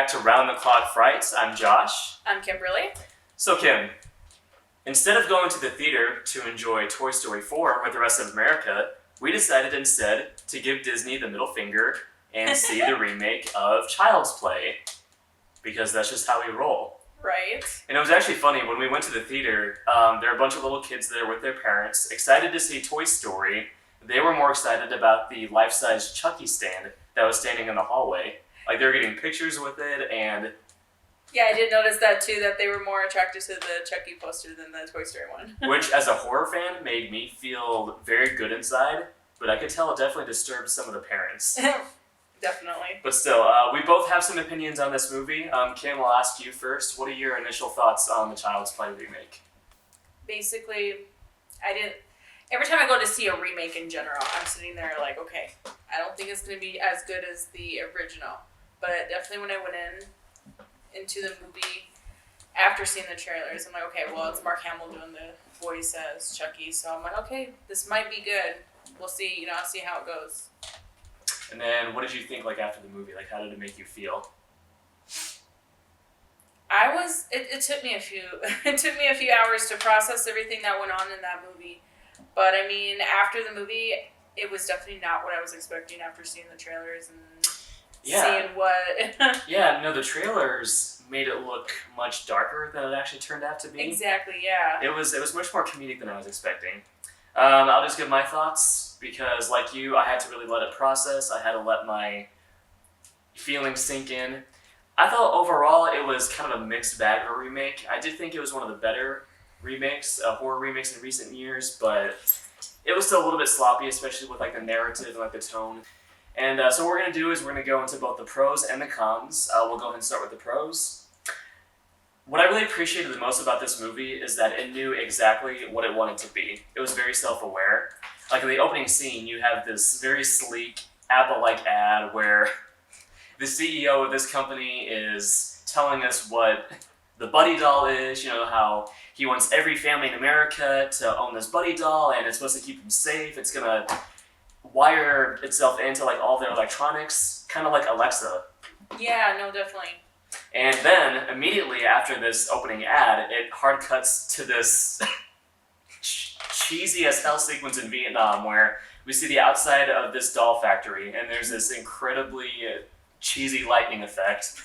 back to Round the Clock Frights. I'm Josh. I'm Kimberly. So Kim, instead of going to the theater to enjoy Toy Story 4 with the rest of America, we decided instead to give Disney the middle finger and see the remake of Child's Play. Because that's just how we roll. Right. And it was actually funny, when we went to the theater, there were a bunch of little kids there with their parents, excited to see Toy Story. They were more excited about the life-size Chucky stand that was standing in the hallway. Like, they were getting pictures with it, and... Yeah, I did notice that too, that they were more attracted to the Chucky poster than the Toy Story one. Which, as a horror fan, made me feel very good inside, but I could tell it definitely disturbed some of the parents. Definitely. But still, we both have some opinions on this movie. Kim, I'll ask you first. What are your initial thoughts on the Child's Play remake? Basically, every time I go to see a remake in general, I'm sitting there like, okay, I don't think it's going to be as good as the original. But definitely when I went into the movie after seeing the trailers, I'm like, okay, well, it's Mark Hamill doing the voice as Chucky, so I'm like, okay, this might be good. We'll see, I'll see how it goes. And then, what did you think, like, after the movie? Like, how did it make you feel? It took me a few hours to process everything that went on in that movie. But, I mean, after the movie, it was definitely not what I was expecting after seeing the trailers and seeing what... Yeah, no, the trailers made it look much darker than it actually turned out to be. Exactly, yeah. It was much more comedic than I was expecting. I'll just give my thoughts, because like you, I had to really let it process. I had to let my feelings sink in. I thought overall it was kind of a mixed bag of a remake. I did think it was one of the better remakes, horror remakes in recent years, but it was still a little bit sloppy, especially with like the narrative and like the tone. And so what we're going to do is we're going to go into both the pros and the cons. We'll go ahead and start with the pros. What I really appreciated the most about this movie is that it knew exactly what it wanted to be. It was very self-aware. Like in the opening scene, you have this very sleek, Apple-like ad where the CEO of this company is telling us what the Buddy doll is, how he wants every family in America to own this Buddy doll, and it's supposed to keep them safe. It's going to wire itself into like all their electronics, kind of like Alexa. Yeah, no, definitely. And then, immediately after this opening ad, it hard cuts to this cheesy as hell sequence in Vietnam where we see the outside of this doll factory, and there's this incredibly cheesy lightning effect.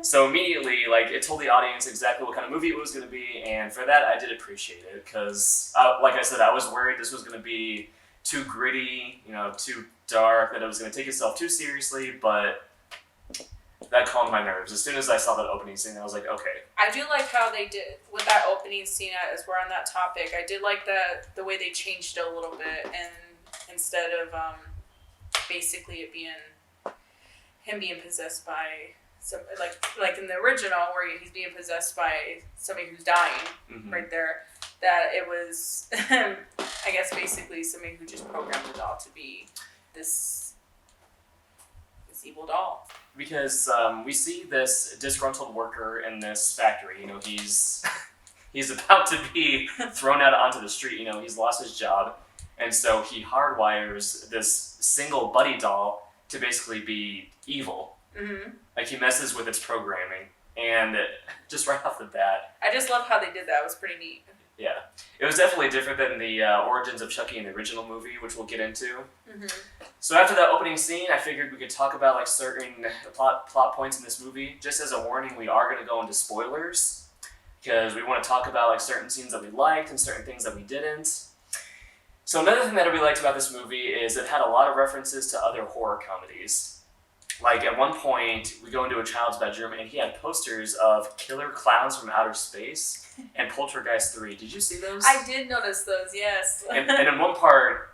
So immediately, it told the audience exactly what kind of movie it was going to be, and for that, I did appreciate it, because, like I said, I was worried this was going to be too gritty, too dark, that it was going to take itself too seriously, but that calmed my nerves. As soon as I saw that opening scene, I was like, okay. I do like how they did with that opening scene, as we're on that topic. I did like the way they changed it a little bit, and instead of basically it being him being possessed by some like in the original where he's being possessed by somebody who's dying right there, that it was I guess basically somebody who just programmed the doll to be this evil doll. Because we see this disgruntled worker in this factory. He's about to be thrown out onto the street. He's lost his job, and so he hardwires this single Buddy doll to basically be evil. Mm-hmm. Like, he messes with its programming, and just right off the bat, I just love how they did that. It was pretty neat. Yeah, it was definitely different than the origins of Chucky in the original movie, which we'll get into. Mm-hmm. So after that opening scene, I figured we could talk about certain plot points in this movie. Just as a warning, we are going to go into spoilers, because we want to talk about certain scenes that we liked and certain things that we didn't. So another thing that I really liked about this movie is it had a lot of references to other horror comedies. Like, at one point, we go into a child's bedroom, and he had posters of Killer Clowns from Outer Space and Poltergeist 3. Did you see those? I did notice those, yes. And in one part,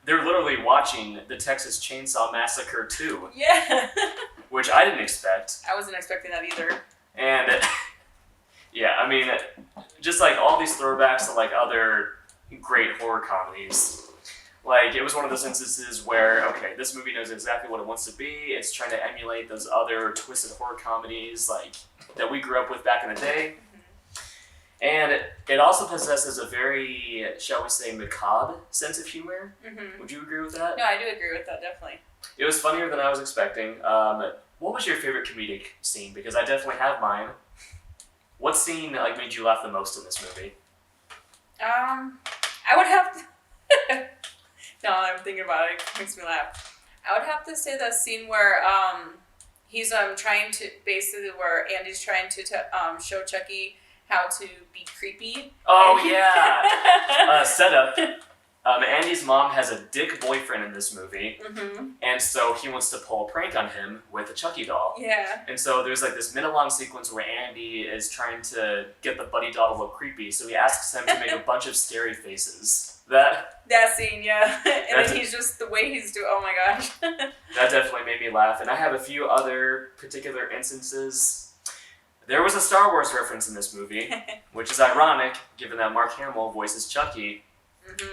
they're literally watching the Texas Chainsaw Massacre 2. Yeah. Which I didn't expect. I wasn't expecting that either. And, yeah, I mean, just all these throwbacks to other great horror comedies. It was one of those instances where, okay, this movie knows exactly what it wants to be. It's trying to emulate those other twisted horror comedies, that we grew up with back in the day. Mm-hmm. And it also possesses a very, shall we say, macabre sense of humor. Mm-hmm. Would you agree with that? No, I do agree with that, definitely. It was funnier than I was expecting. what was your favorite comedic scene? Because I definitely have mine. What scene like made you laugh the most in this movie? I would have to. No, I'm thinking about it. It makes me laugh. I would have to say that scene where he's trying to basically where Andy's trying to show Chucky how to be creepy. Oh yeah, setup. Andy's mom has a dick boyfriend in this movie, and so he wants to pull a prank on him with a Chucky doll. Yeah. And so there's like this minute-long sequence where Andy is trying to get the buddy doll to look creepy, so he asks him to make a bunch of scary faces. That scene, yeah. And then he's just, the way he's doing, oh my gosh. That definitely made me laugh. And I have a few other particular instances. There was a Star Wars reference in this movie, which is ironic, given that Mark Hamill voices Chucky.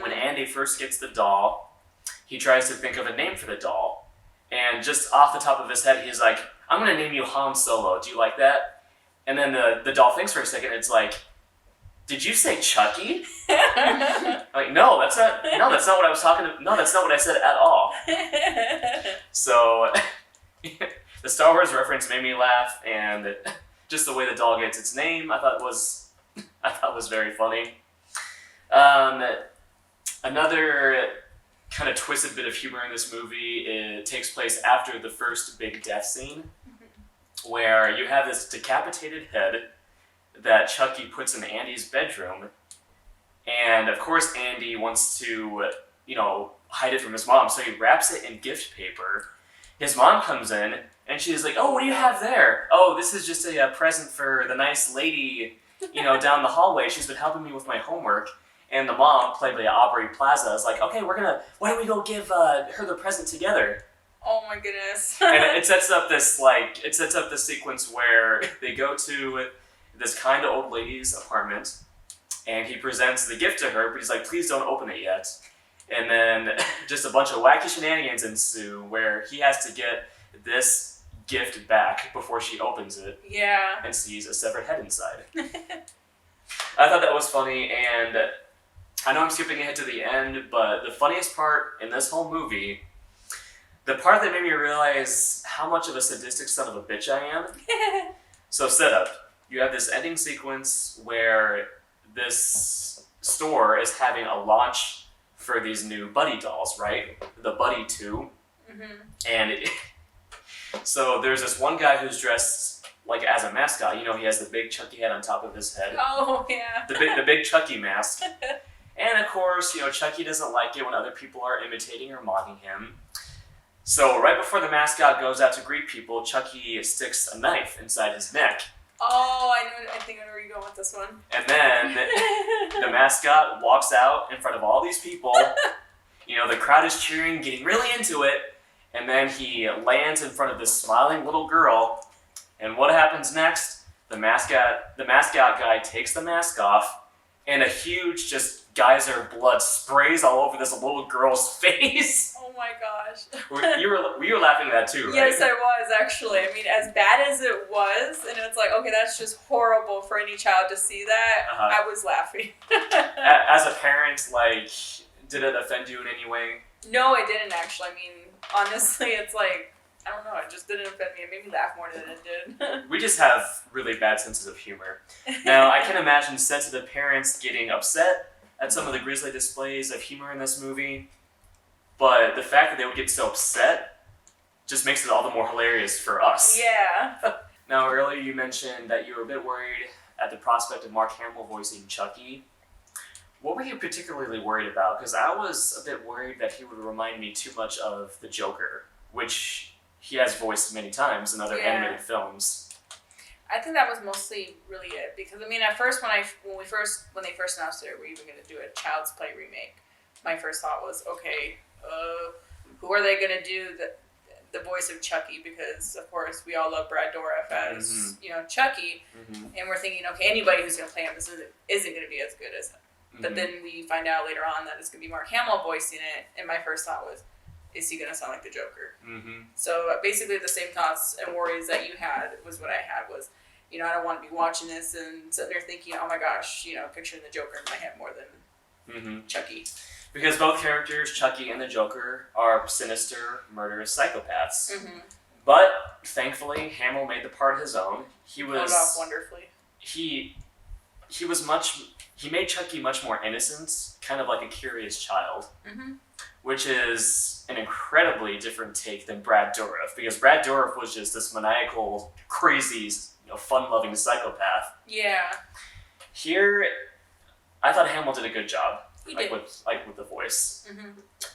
When Andy first gets the doll, he tries to think of a name for the doll. And just off the top of his head, he's like, I'm going to name you Han Solo. Do you like that? And then the doll thinks for a second. It's like, did you say Chucky? I'm like, no, that's not what I was talking about. No, that's not what I said at all. So the Star Wars reference made me laugh, and just the way the doll gets its name, I thought was very funny. Another kind of twisted bit of humor in this movie, it takes place after the first big death scene, where you have this decapitated head that Chucky puts in Andy's bedroom, and of course Andy wants to, hide it from his mom, so he wraps it in gift paper. His mom comes in, and she's like, oh, what do you have there? Oh, this is just a present for the nice lady, down the hallway. She's been helping me with my homework. And the mom, played by Aubrey Plaza, is like, okay, why don't we go give her the present together? Oh my goodness. And it sets up this sequence where they go to this kind of old lady's apartment, and he presents the gift to her, but he's like, please don't open it yet. And then just a bunch of wacky shenanigans ensue where he has to get this gift back before she opens it. Yeah. And sees a severed head inside. I thought that was funny, and I know I'm skipping ahead to the end, but the funniest part in this whole movie, the part that made me realize how much of a sadistic son of a bitch I am. So setup. You have this ending sequence where this store is having a launch for these new Buddy dolls, right? The Buddy 2. And so there's this one guy who's dressed like as a mascot. He has the big Chucky head on top of his head. Oh, yeah. The big Chucky mask. And of course, Chucky doesn't like it when other people are imitating or mocking him. So right before the mascot goes out to greet people, Chucky sticks a knife inside his neck. Oh, I think I know where you're going with this one. And then the mascot walks out in front of all these people. The crowd is cheering, getting really into it. And then he lands in front of this smiling little girl. And what happens next? The mascot guy takes the mask off, and a huge just geyser of blood sprays all over this little girl's face. Oh my gosh. You were laughing at that too, right? Yes, I was actually. I mean, as bad as it was, and it's like, okay, that's just horrible for any child to see that. I was laughing. As a parent, did it offend you in any way? No, it didn't actually. I mean, honestly, it's like, I don't know, it just didn't offend me. It made me laugh more than it did. We just have really bad senses of humor. Now, I can imagine sensitive parents getting upset at some of the grisly displays of humor in this movie, but the fact that they would get so upset just makes it all the more hilarious for us. Yeah. Now, earlier you mentioned that you were a bit worried at the prospect of Mark Hamill voicing Chucky. What were you particularly worried about? Because I was a bit worried that he would remind me too much of the Joker, which he has voiced many times in other animated films. I think that was mostly really it, because I mean, at first when they first announced that we were even going to do a Child's Play remake, my first thought was, okay, who are they going to do the voice of Chucky? Because of course we all love Brad Dourif as Chucky, and we're thinking, okay, anybody who's going to play him isn't going to be as good as him. But then we find out later on that it's going to be Mark Hamill voicing it, and my first thought was, is he going to sound like the Joker? So basically the same thoughts and worries that you had was what I had was, I don't want to be watching this and sitting there thinking, oh my gosh, picturing the Joker in my head more than Chucky. Because both characters, Chucky and the Joker, are sinister, murderous psychopaths. But thankfully, Hamill made the part his own. He Pulled it off wonderfully. He made Chucky much more innocent, kind of like a curious child, which is an incredibly different take than Brad Dourif, because Brad Dourif was just this maniacal, crazy, fun-loving psychopath. Yeah. Here, I thought Hamill did a good job. He did. With the voice.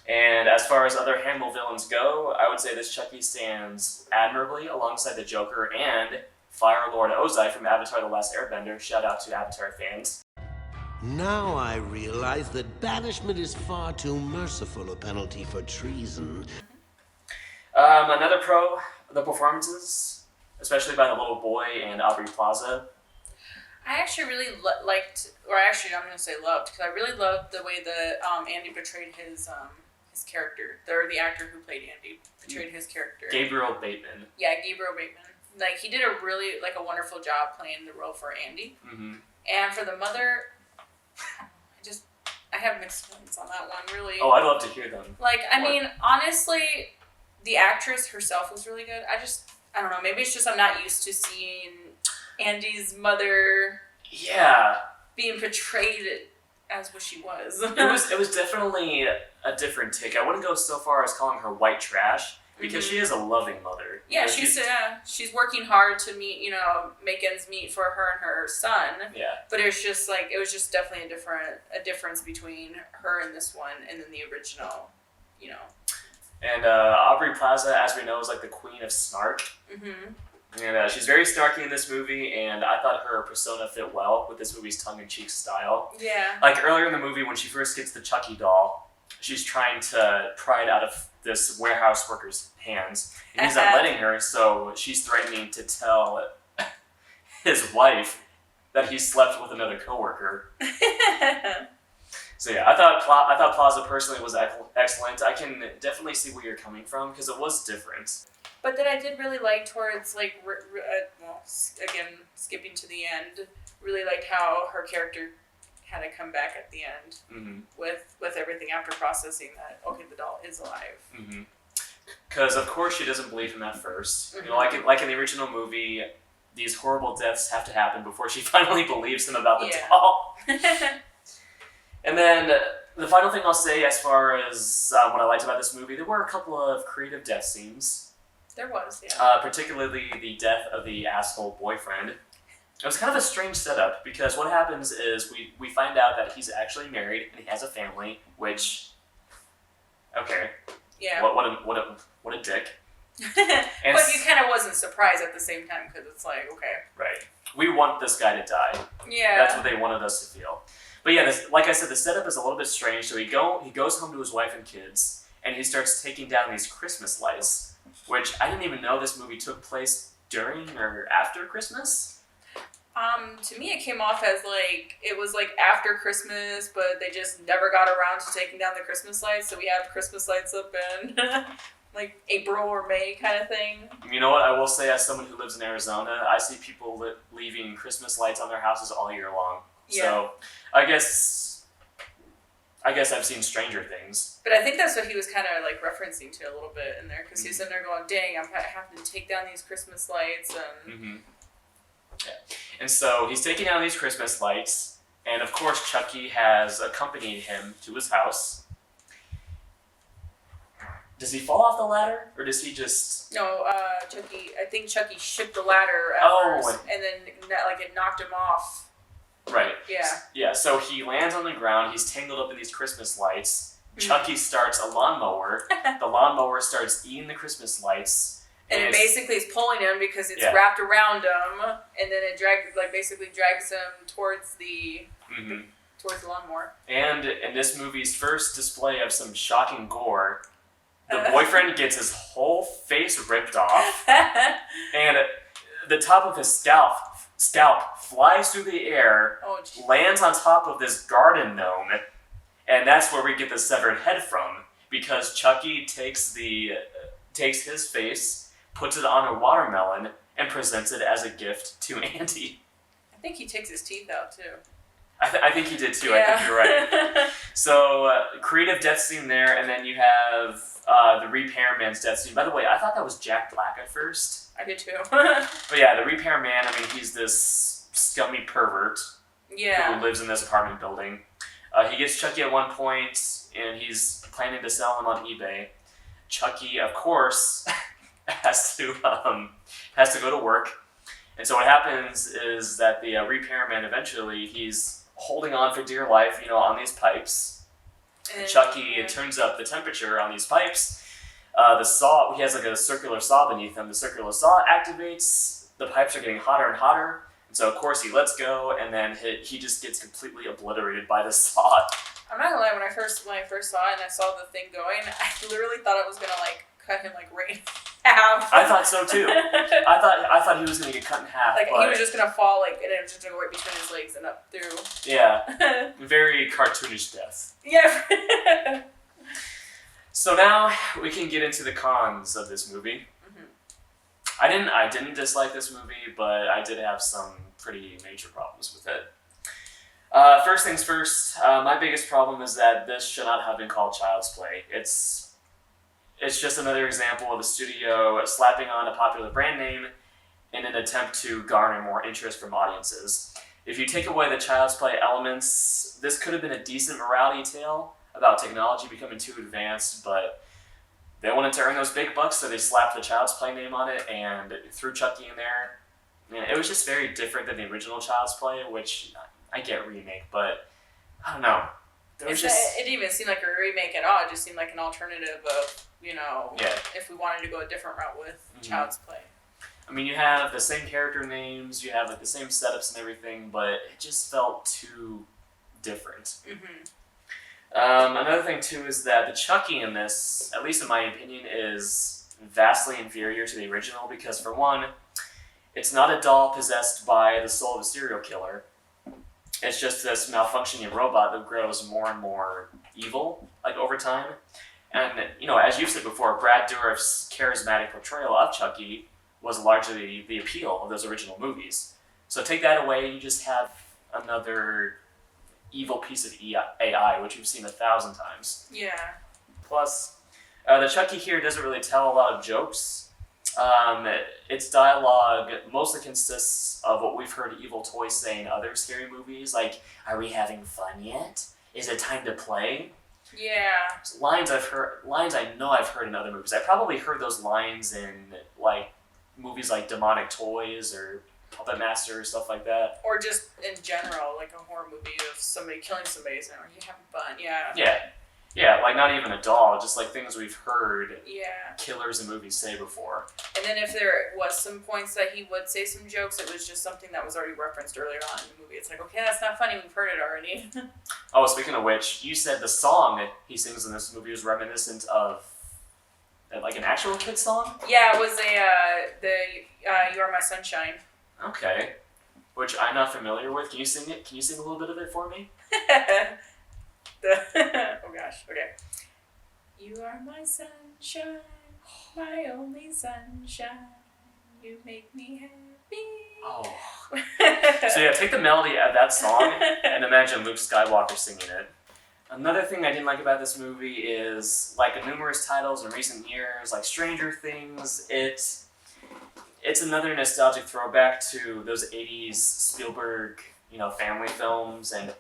And as far as other Hamill villains go, I would say this Chucky stands admirably alongside the Joker and Fire Lord Ozai from Avatar: The Last Airbender. Shout out to Avatar fans. Now I realize that banishment is far too merciful a penalty for treason. Another pro, the performances, especially by the little boy and Aubrey Plaza. I actually really liked, or actually I'm going to say loved, because I really loved the way that Andy portrayed his character, or the actor who played Andy portrayed his character. Gabriel Bateman. Yeah, Gabriel Bateman. Like, he did a really, a wonderful job playing the role for Andy. And for the mother, I have mixed feelings on that one, really. Oh, I'd love to hear them. I mean, honestly, the actress herself was really good. I don't know, maybe it's just I'm not used to seeing Andy's mother being portrayed as what she was. It was definitely a different take. I wouldn't go so far as calling her white trash, because she is a loving mother. Yeah, she's working hard to make ends meet for her and her son. Yeah. But it was just definitely a difference between her and this one and then the original, And Aubrey Plaza, as we know, is like the queen of snark. And she's very snarky in this movie, and I thought her persona fit well with this movie's tongue-in-cheek style. Yeah. Like earlier in the movie, when she first gets the Chucky doll, she's trying to pry it out of this warehouse worker's hands, and he's not letting her, so she's threatening to tell his wife that he slept with another coworker. So yeah, I thought Plaza personally was excellent. I can definitely see where you're coming from, because it was different. But then I did really like towards, again, skipping to the end, really liked how her character had to come back at the end with everything after processing that, okay, the doll is alive. Because, of course, she doesn't believe him at first. Like in the original movie, these horrible deaths have to happen before she finally believes him about the doll. And then the final thing I'll say as far as what I liked about this movie, there were a couple of creative death scenes. There was, yeah. Particularly the death of the asshole boyfriend. It was kind of a strange setup, because what happens is we find out that he's actually married and he has a family, which, okay. Yeah. What a dick. And but you kind of wasn't surprised at the same time, because it's like, okay. Right. We want this guy to die. Yeah. That's what they wanted us to feel. But yeah, like I said, the setup is a little bit strange. So he goes home to his wife and kids, and he starts taking down these Christmas lights, which I didn't even know this movie took place during or after Christmas. To me, it came off as it was after Christmas, but they just never got around to taking down the Christmas lights. So we have Christmas lights up in April or May kind of thing. You know what? I will say, as someone who lives in Arizona, I see people leaving Christmas lights on their houses all year long. Yeah. So I guess I've seen stranger things. But I think that's what he was kind of referencing to a little bit in there, because he was sitting there going, "Dang, I'm having to take down these Christmas lights." And yeah. And so he's taking down these Christmas lights, and of course Chucky has accompanied him to his house. Does he fall off the ladder, or does he just? No, Chucky. I think Chucky shipped the ladder at first, and then it knocked him off. Right. Yeah. Yeah. So he lands on the ground. He's tangled up in these Christmas lights. Chucky starts a lawnmower. The lawnmower starts eating the Christmas lights. And it basically is pulling him because it's wrapped around him, and then it basically drags him towards the lawnmower. And in this movie's first display of some shocking gore, the boyfriend gets his whole face ripped off, and the top of his scalp flies through the air, lands on top of this garden gnome, and that's where we get the severed head from, because Chucky takes his face, puts it on a watermelon, and presents it as a gift to Andy. I think he takes his teeth out too. I think he did too. Yeah. I think you're right. So, creative death scene there, and then you have the repairman's death scene. By the way, I thought that was Jack Black at first. I did too. But yeah, the repairman, I mean, he's this scummy pervert Yeah. who lives in this apartment building. He gets Chucky at one point, and he's planning to sell him on eBay. Chucky, of course, has to go to work. And so what happens is that the repairman eventually, he's holding on for dear life, on these pipes. And Chucky, it turns up the temperature on these pipes. The saw, he has like a circular saw beneath him. The circular saw activates. The pipes are getting hotter and hotter. And so, of course, he lets go, and then he just gets completely obliterated by the saw. I'm not gonna lie, when I first saw it and I saw the thing going, I literally thought it was gonna like cut him like right in half. I thought so too. I thought he was gonna get cut in half. Like but he was just gonna fall like and it was just gonna go right between his legs and up through. yeah, very cartoonish death. Yeah. So now we can get into the cons of this movie. Mm-hmm. I didn't dislike this movie, but I did have some pretty major problems with it. First things first, my biggest problem is that this should not have been called Child's Play. It's just another example of a studio slapping on a popular brand name in an attempt to garner more interest from audiences. If you take away the Child's Play elements, this could have been a decent morality tale about technology becoming too advanced, but they wanted to earn those big bucks, so they slapped the Child's Play name on it and threw Chucky in there. And it was just very different than the original Child's Play, which I get remake, but I don't know. It didn't even seem like a remake at all. It just seemed like an alternative of, if we wanted to go a different route with Child's Play. I mean, you have the same character names, you have like the same setups and everything, but it just felt too different. Mm-hmm. Another thing too is that the Chucky in this, at least in my opinion, is vastly inferior to the original because for one, it's not a doll possessed by the soul of a serial killer. It's just this malfunctioning robot that grows more and more evil, like over time. And as you've said before, Brad Dourif's charismatic portrayal of Chucky was largely the appeal of those original movies. So take that away, you just have another evil piece of AI, which we've seen 1,000 times. Yeah. Plus, the Chucky here doesn't really tell a lot of jokes. Its dialogue mostly consists of what we've heard Evil Toys say in other scary movies, like, "Are we having fun yet? Is it time to play?" Yeah. Lines I know I've heard in other movies. I probably heard those lines in like movies like Demonic Toys or Puppet Master or stuff like that. Or just in general, like a horror movie of somebody killing somebody saying, "Are you having fun?" Yeah. Yeah, like not even a doll, just like things we've heard Yeah. killers in movies say before. And then if there was some points that he would say some jokes, it was just something that was already referenced earlier on in the movie. It's like, okay, that's not funny, we've heard it already. Oh, speaking of which, you said the song he sings in this movie was reminiscent of like an actual kid song? Yeah, it was You Are My Sunshine. Okay. Which I'm not familiar with. Can you sing it? Can you sing a little bit of it for me? Oh gosh, okay. You are my sunshine, my only sunshine. You make me happy. Oh. So yeah, take the melody of that song and imagine Luke Skywalker singing it. Another thing I didn't like about this movie is, like numerous titles in recent years, like Stranger Things, it's another nostalgic throwback to those 80s Spielberg, family films, and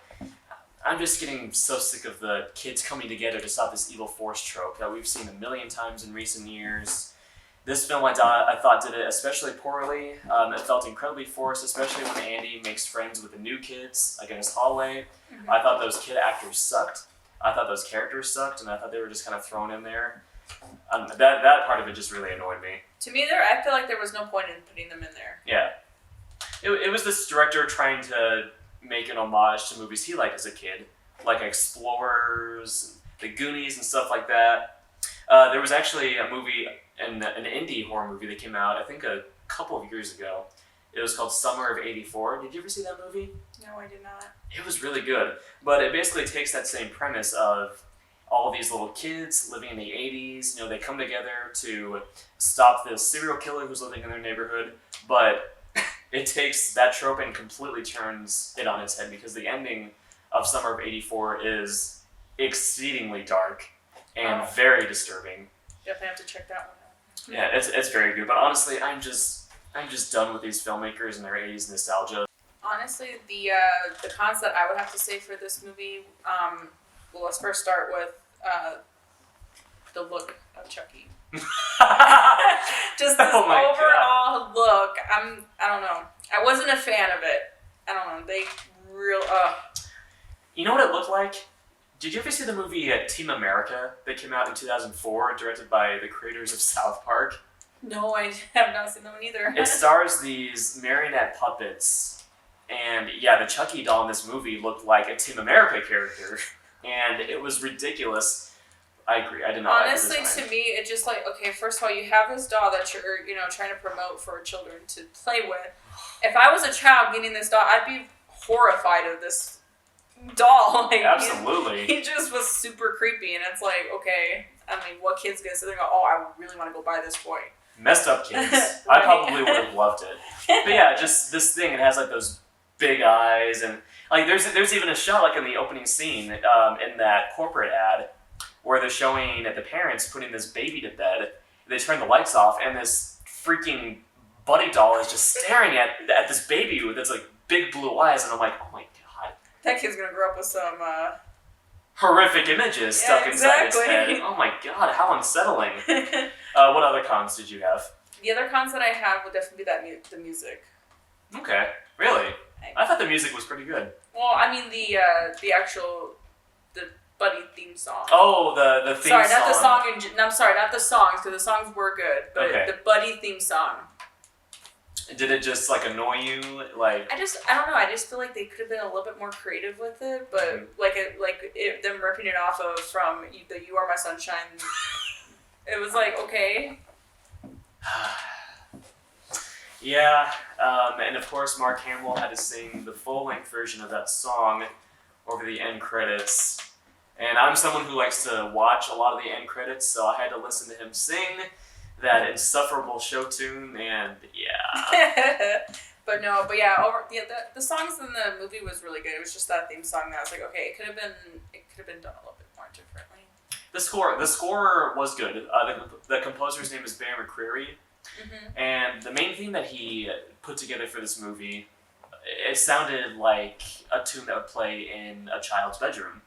I'm just getting so sick of the kids coming together to stop this evil force trope that we've seen a million times in recent years. This film, I thought, did it especially poorly. It felt incredibly forced, especially when Andy makes friends with the new kids, like in his hallway. Mm-hmm. I thought those kid actors sucked. I thought those characters sucked, and I thought they were just kind of thrown in there. That part of it just really annoyed me. To me, I feel like there was no point in putting them in there. Yeah. It was this director trying to make an homage to movies he liked as a kid, like Explorers, The Goonies, and stuff like that. There was actually a movie, an indie horror movie that came out, I think a couple of years ago. It was called Summer of '84. Did you ever see that movie? No, I did not. It was really good, but it basically takes that same premise of all of these little kids living in the 80s. They come together to stop this serial killer who's living in their neighborhood, but it takes that trope and completely turns it on its head, because the ending of Summer of '84 is exceedingly dark and very disturbing. Definitely have to check that one out. Yeah, it's very good. But honestly, I'm just done with these filmmakers and their '80s nostalgia. Honestly, the cons that I would have to say for this movie, well, let's first start with the look of Chucky. Just this overall look. I don't know. I wasn't a fan of it. I don't know. They You know what it looked like? Did you ever see the movie Team America that came out in 2004, directed by the creators of South Park? No, I have not seen that one either. It stars these marionette puppets, and yeah, the Chucky doll in this movie looked like a Team America character, and it was ridiculous. I agree. I did not Honestly, like the design. to me, it's just like, okay, first of all, you have this doll that you're, trying to promote for children to play with. If I was a child getting this doll, I'd be horrified of this doll. Like, Absolutely. He just was super creepy, and it's like, okay, I mean, what kid's gonna sit there and go, oh, I really want to go buy this toy? Messed up kids. Right. I probably would have loved it. But yeah, just this thing, it has like those big eyes, and like there's even a shot like in the opening scene in that corporate ad where they're showing the parents putting this baby to bed. They turn the lights off, and this freaking bunny doll is just staring at this baby with its like big blue eyes, and I'm like, oh my god. That kid's gonna grow up with some Horrific images stuck inside its exactly. head. Oh my god, how unsettling. What other cons did you have? The other cons that I have would definitely be the music. Okay, really? I thought the music was pretty good. Well, I mean the Buddy theme song. Oh, the theme sorry, song. not the song. I'm sorry, not the songs, because the songs were good, but the Buddy theme song. Did it just like annoy you? Like I don't know. I just feel like they could have been a little bit more creative with it, but them ripping it off of from the "You Are My Sunshine." It was like, okay. yeah, and of course Mark Hamill had to sing the full-length version of that song over the end credits. And I'm someone who likes to watch a lot of the end credits, so I had to listen to him sing that insufferable show tune, and yeah. But the songs in the movie was really good. It was just that theme song that I was like, okay, it could have been done a little bit more differently. The score was good. The composer's name is Bear McCreary, and the main theme that he put together for this movie, it sounded like a tune that would play in a child's bedroom.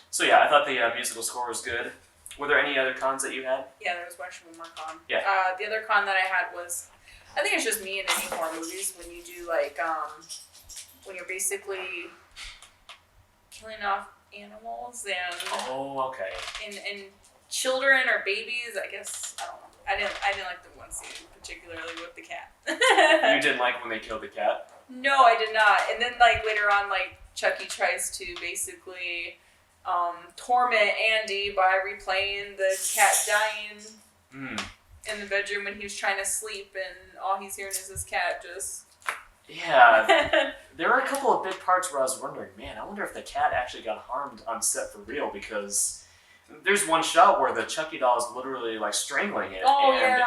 So yeah, I thought the musical score was good. Were there any other cons that you had? Yeah, there was actually one more con. Yeah. The other con that I had was, I think it's just me in any horror movies when you do like when you're basically killing off animals and Oh, okay. and children or babies. I guess I don't know. I didn't like the one scene particularly with the cat. You didn't like when they killed the cat? No, I did not. And then like later on, like Chucky tries to basically torment Andy by replaying the cat dying in the bedroom when he was trying to sleep, and all he's hearing is his cat just. Yeah, there were a couple of big parts where I was wondering, man, I wonder if the cat actually got harmed on set for real, because there's one shot where the Chucky doll is literally like strangling it, and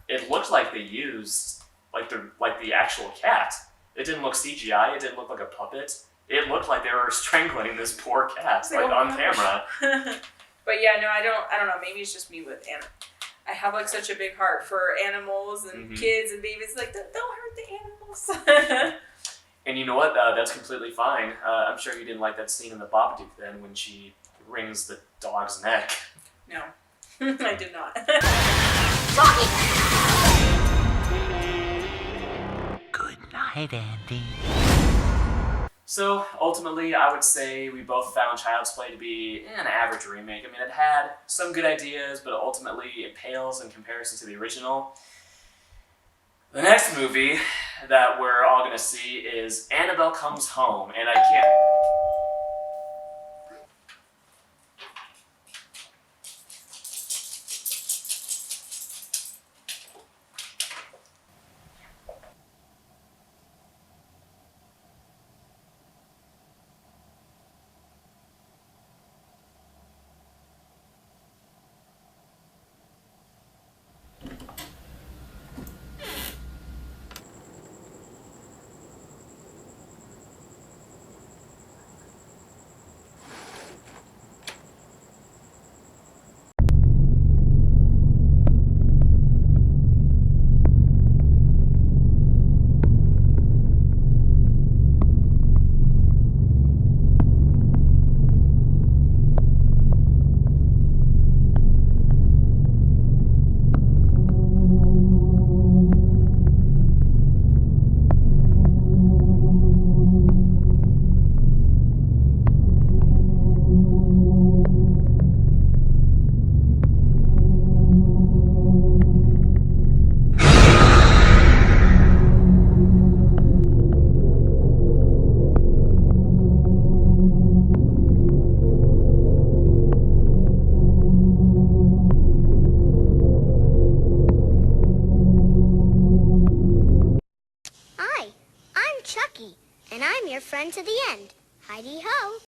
it looked like they used like the actual cat. It didn't look CGI. It didn't look like a puppet. It looked like they were strangling this poor cat, like on camera. But yeah, no, I don't know. Maybe it's just me with animals. I have like such a big heart for animals and kids and babies. Like, don't hurt the animals. And you know what? That's completely fine. I'm sure you didn't like that scene in the Babadook then when she wrings the dog's neck. No, I did not. Good night, Andy. So, ultimately, I would say we both found Child's Play to be an average remake. I mean, it had some good ideas, but ultimately it pales in comparison to the original. The next movie that we're all going to see is Annabelle Comes Home, and I can't... And I'm your friend to the end. Heidi ho.